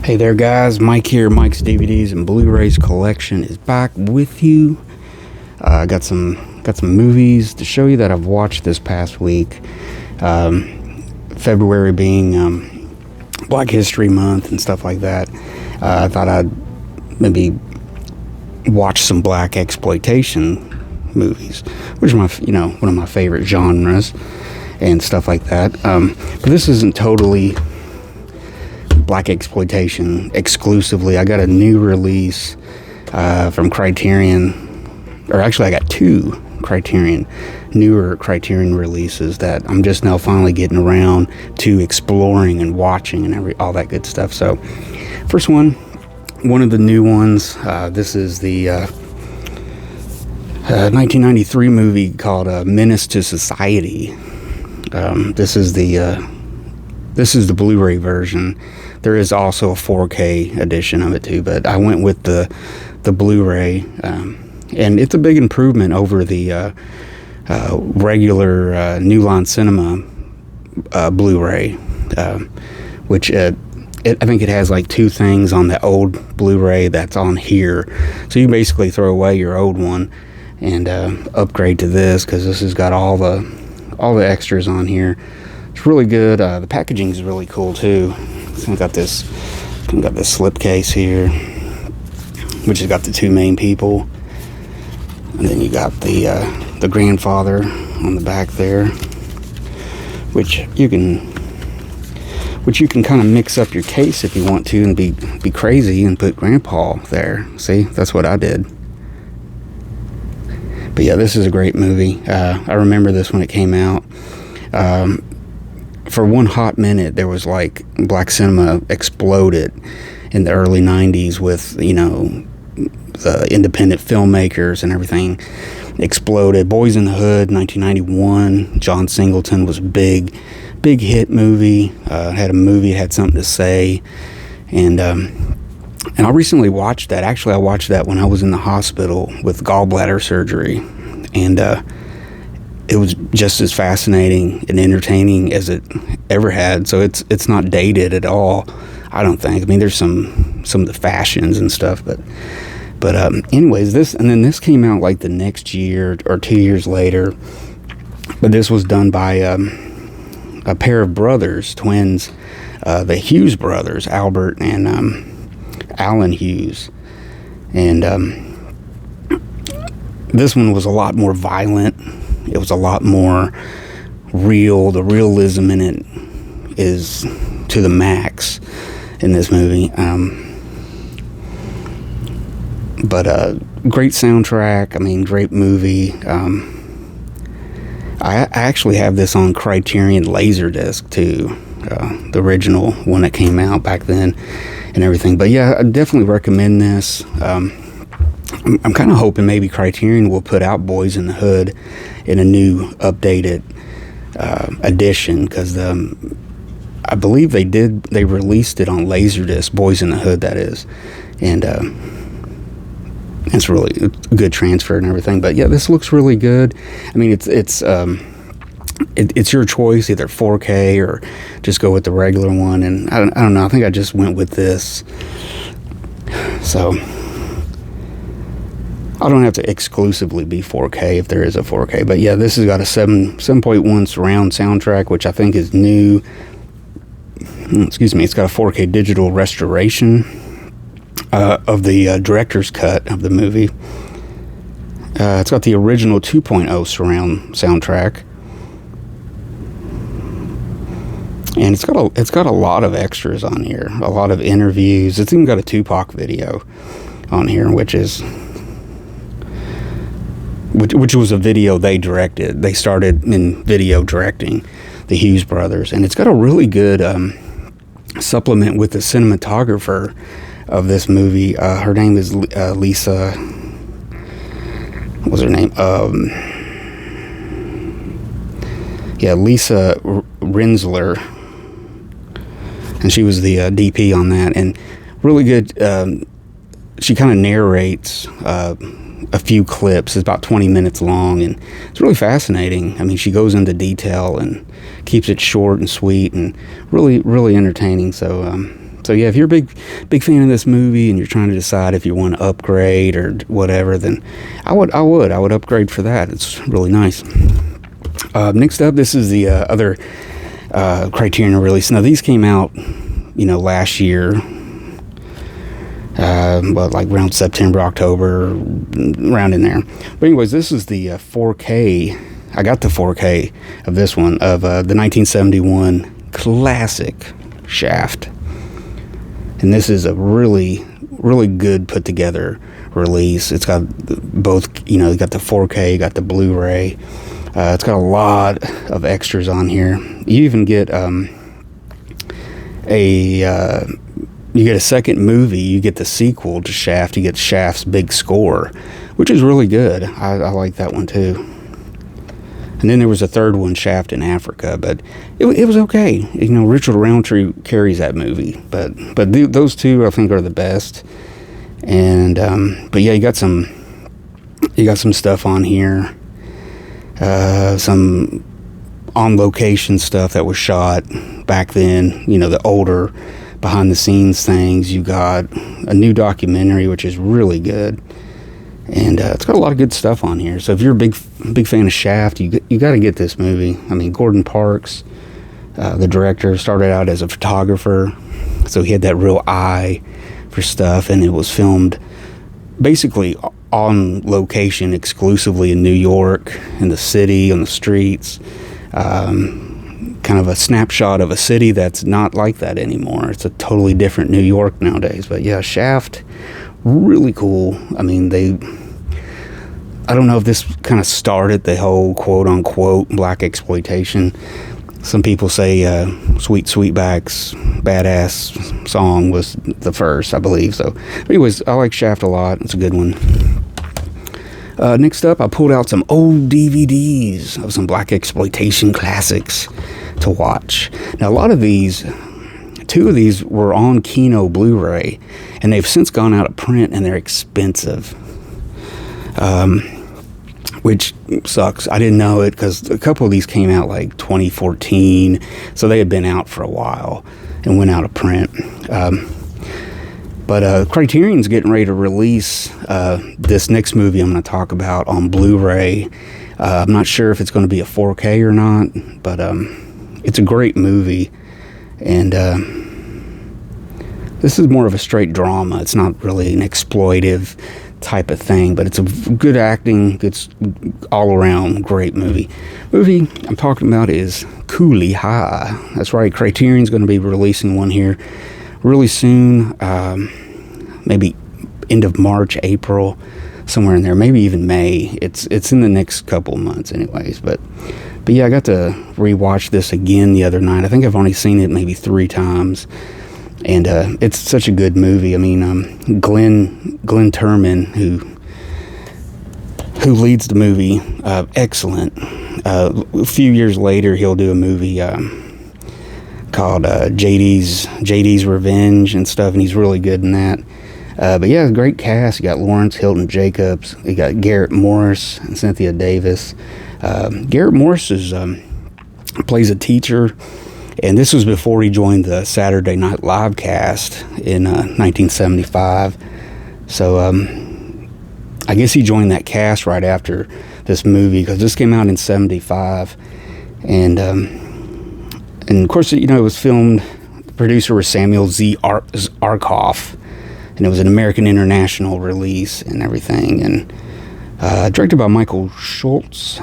Hey there, guys. Mike here. Mike's DVDs and Blu-rays collection is back with you. I got some movies to show you that I've watched this past week. February being Black History Month and stuff like that. I thought I'd maybe watch some black exploitation movies, which is one of my favorite genres and stuff like that. But this isn't totally black exploitation exclusively. I got a new release from Criterion, or actually I got two newer Criterion releases that I'm just now finally getting around to exploring and watching and all that good stuff. So first one of the new ones, this is the 1993 movie called Menace to Society. This is the Blu-ray version. There is also a 4K edition of it too, but I went with the Blu-ray, and it's a big improvement over the regular New Line Cinema Blu-ray, which I think it has like two things on the old Blu-ray that's on here. So you basically throw away your old one and upgrade to this, because this has got all the extras on here. It's really good. The packaging is really cool too. So I got this slipcase here, which has got the two main people, and then you got the grandfather on the back there, which you can kind of mix up your case if you want to and be crazy and put grandpa there. See, that's what I did. But yeah, this is a great movie. I remember this when it came out. For one hot minute, there was like black cinema exploded in the early 90s with, the independent filmmakers and everything exploded. Boys in the Hood, 1991. John Singleton was a big hit movie. Had something to say. And I recently watched that. Actually, I watched that when I was in the hospital with gallbladder surgery. And it was just as fascinating and entertaining as it ever had. So it's not dated at all, I don't think. I mean, there's some of the fashions and stuff, but anyways, this came out like the next year or 2 years later. But this was done by a pair of brothers, twins, the Hughes brothers, Albert and Alan Hughes, and this one was a lot more violent. It was a lot more real. The realism in it is to the max in this movie. But great soundtrack. I mean, great movie. I actually have this on Criterion Laserdisc too, the original one that came out back then and everything. But yeah, I definitely recommend this. I'm kind of hoping maybe Criterion will put out Boys in the Hood in a new updated edition, because I believe they released it on Laserdisc, Boys in the Hood, that is, and it's really a good transfer and everything. But yeah, this looks really good. I mean, it's your choice, either 4K or just go with the regular one. And I don't know. I think I just went with this. So I don't have to exclusively be 4K if there is a 4K. But yeah, this has got a 7.1 surround soundtrack, which I think is new. Excuse me. It's got a 4K digital restoration of the director's cut of the movie. It's got the original 2.0 surround soundtrack. And it's got a lot of extras on here, a lot of interviews. It's even got a Tupac video on here, which was a video they directed. They started in video directing, the Hughes brothers, and it's got a really good supplement with the cinematographer of this movie. Her name is Lisa. What was her name? Lisa Rensler, and she was the DP on that, and really good. She kind of narrates a few clips. It's about 20 minutes long, and it's really fascinating. I mean, she goes into detail and keeps it short and sweet and really, really entertaining. So So yeah, if you're a big fan of this movie and you're trying to decide if you want to upgrade or whatever, then I would upgrade for that. It's really nice. Next up, this is the other Criterion release. Now these came out, last year, but like around September, October, around in there. But anyways, this is the 4K. I got the 4K of this one, of the 1971 classic Shaft. And this is a really, really good put together release. It's got both, you got the 4K, you got the Blu-ray. It's got a lot of extras on here. You even get you get a second movie. You get the sequel to Shaft. You get Shaft's big score, which is really good. I like that one too. And then there was a third one, Shaft in Africa, but it was okay. Richard Roundtree carries that movie, but those two I think are the best. And but yeah, you got some stuff on here. Some on location stuff that was shot back then, the older behind the scenes things. You got a new documentary which is really good, and it's got a lot of good stuff on here. So if you're a big fan of Shaft, you got to get this movie. I mean, Gordon Parks, the director, started out as a photographer, so he had that real eye for stuff, and it was filmed basically on location exclusively in New York, in the city, on the streets. Kind of a snapshot of a city that's not like that anymore. It's a totally different New York nowadays. But yeah, Shaft, really cool. I mean, I don't know if this kind of started the whole quote-unquote black exploitation. Some people say Sweet Sweetback's Badass song was the first, I believe. So anyways, I like Shaft a lot. It's a good one. Next up, I pulled out some old DVDs of some black exploitation classics to watch. Now, a lot of these, 2 of these were on Kino Blu-ray, and they've since gone out of print, and they're expensive, which sucks. I didn't know it because a couple of these came out like 2014, so they had been out for a while and went out of print. But Criterion's getting ready to release this next movie I'm going to talk about on Blu-ray. I'm not sure if it's going to be a 4K or not, but it's a great movie. And this is more of a straight drama. It's not really an exploitive type of thing, but it's a good acting, good all-around great movie. Movie I'm talking about is Cooley High. That's right, Criterion's going to be releasing one here really soon, maybe end of March, April, somewhere in there, maybe even May. It's in the next couple of months anyways. But yeah, I got to rewatch this again the other night. I think I've only seen it maybe 3 times, and it's such a good movie. I mean, Glenn Turman, who leads the movie, excellent. A few years later, he'll do a movie called JD's Revenge and stuff, and he's really good in that. But yeah, great cast. You got Lawrence Hilton Jacobs, you got Garrett Morris and Cynthia Davis. Garrett Morris plays a teacher, and this was before he joined the Saturday Night Live cast in 1975. So I guess he joined that cast right after this movie, because this came out in 75, and of course, it was filmed. The producer was Samuel Z. Arkoff, and it was an American International release and everything, and directed by Michael Schultz.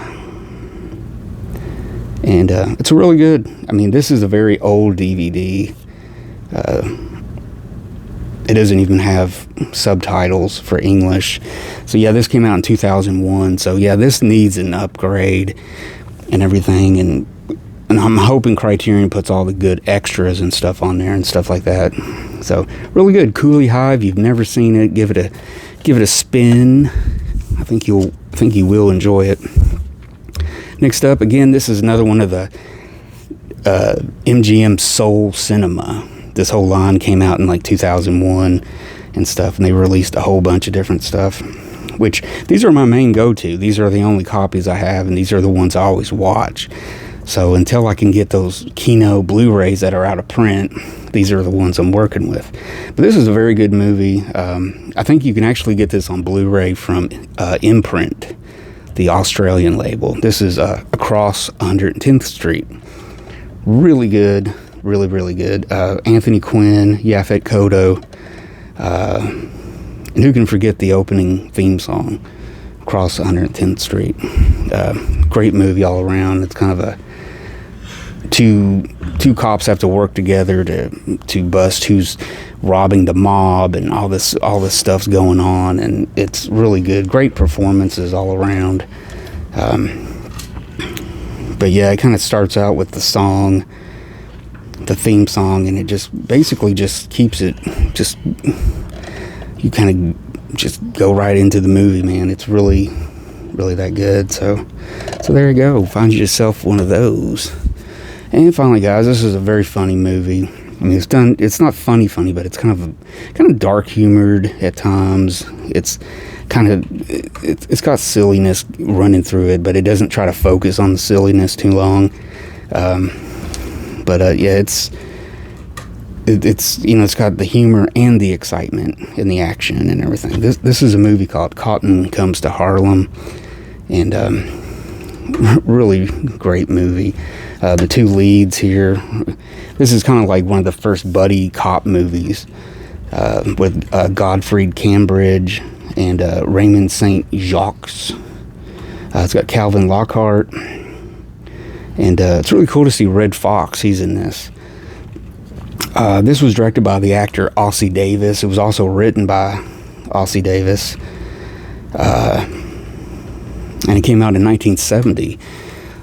And it's really good. I mean, this is a very old DVD. It doesn't even have subtitles for English. So yeah, this came out in 2001. So yeah, this needs an upgrade and everything. And I'm hoping Criterion puts all the good extras and stuff on there and stuff like that. So really good. Cooley High. If you've never seen it, give it a spin. I think you will enjoy it. Next up, again, this is another one of the MGM Soul Cinema. This whole line came out in like 2001 and stuff, and they released a whole bunch of different stuff, which these are my main go-to. These are the only copies I have, and these are the ones I always watch. So until I can get those Kino Blu-rays that are out of print, these are the ones I'm working with. But this is a very good movie. I think you can actually get this on Blu-ray from Imprint, the Australian label. This is Across 110th Street. Really good. Really, really good. Anthony Quinn, Yaphet Kotto. And who can forget the opening theme song, Across 110th Street. Great movie all around. It's kind of a two cops have to work together to bust who's robbing the mob, and all this stuff's going on, and it's really good. Great performances all around. But yeah, it kind of starts out with the theme song, and it just basically just keeps it you kind of just go right into the movie, man. It's really, really that good. So there you go. Find yourself one of those. And finally, guys, this is a very funny movie. I mean, it's not funny, but it's kind of dark humored at times. It's got silliness running through it, but it doesn't try to focus on the silliness too long. Yeah, it's it's got the humor and the excitement and the action and everything. This is a movie called Cotton Comes to Harlem, and really great movie. The two leads here, this is kind of like one of the first buddy cop movies, with Godfrey Cambridge and Raymond St. Jacques. It's got Calvin Lockhart, and it's really cool to see Red Fox. He's in this. This was directed by the actor Ossie Davis. It was also written by Ossie Davis, and it came out in 1970.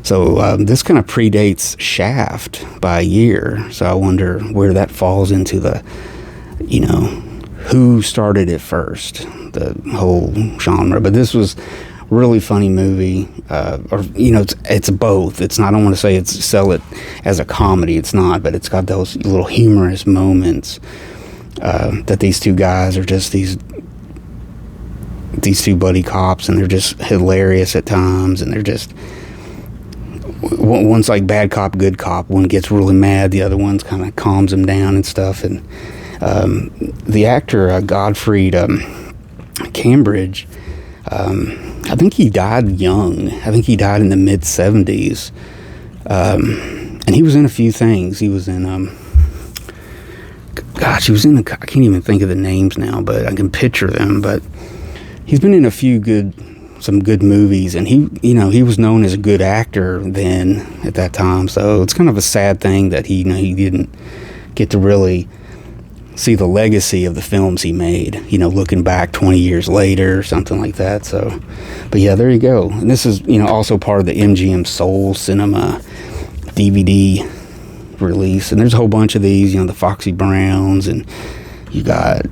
So this kind of predates Shaft by a year. So I wonder where that falls into the, who started it first, the whole genre. But this was really funny movie, it's both. It's not, I don't want to say sell it as a comedy. It's not, but it's got those little humorous moments that these two guys are just these two buddy cops, and they're just hilarious at times, and they're just, one's like bad cop, good cop. One gets really mad, the other one's kind of calms him down and stuff. And the actor Godfrey Cambridge, I think he died young. I think he died in the mid-70s. And he was in a few things. He was in, I can't even think of the names now, but I can picture them. But he's been in some good movies, and he was known as a good actor then at that time. So it's kind of a sad thing that he didn't get to really see the legacy of the films he made, looking back 20 years later or something like that. So, but yeah, there you go. And this is, also part of the MGM Soul Cinema DVD release. And there's a whole bunch of these, the Foxy Browns, and you got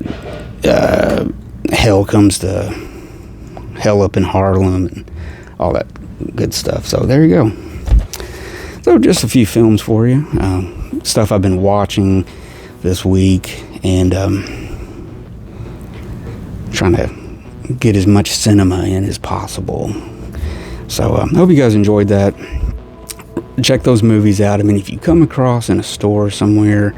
Hell Up in Harlem, and all that good stuff. So there you go. So just a few films for you. Stuff I've been watching this week, and trying to get as much cinema in as possible. So I hope you guys enjoyed that. Check those movies out. I mean, if you come across in a store somewhere,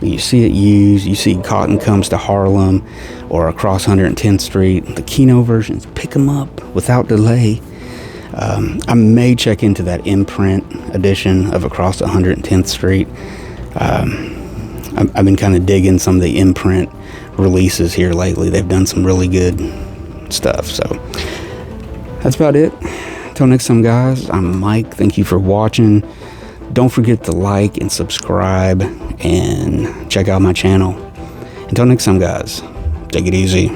you see it used, you see Cotton Comes to Harlem or Across 110th Street, the Kino versions, pick them up without delay. I may check into that imprint edition of Across 110th Street. I've been kind of digging some of the imprint releases here lately. They've done some really good stuff. So that's about it. Until next time, guys, I'm Mike. Thank you for watching. Don't forget to like and subscribe and check out my channel. Until next time, guys, take it easy.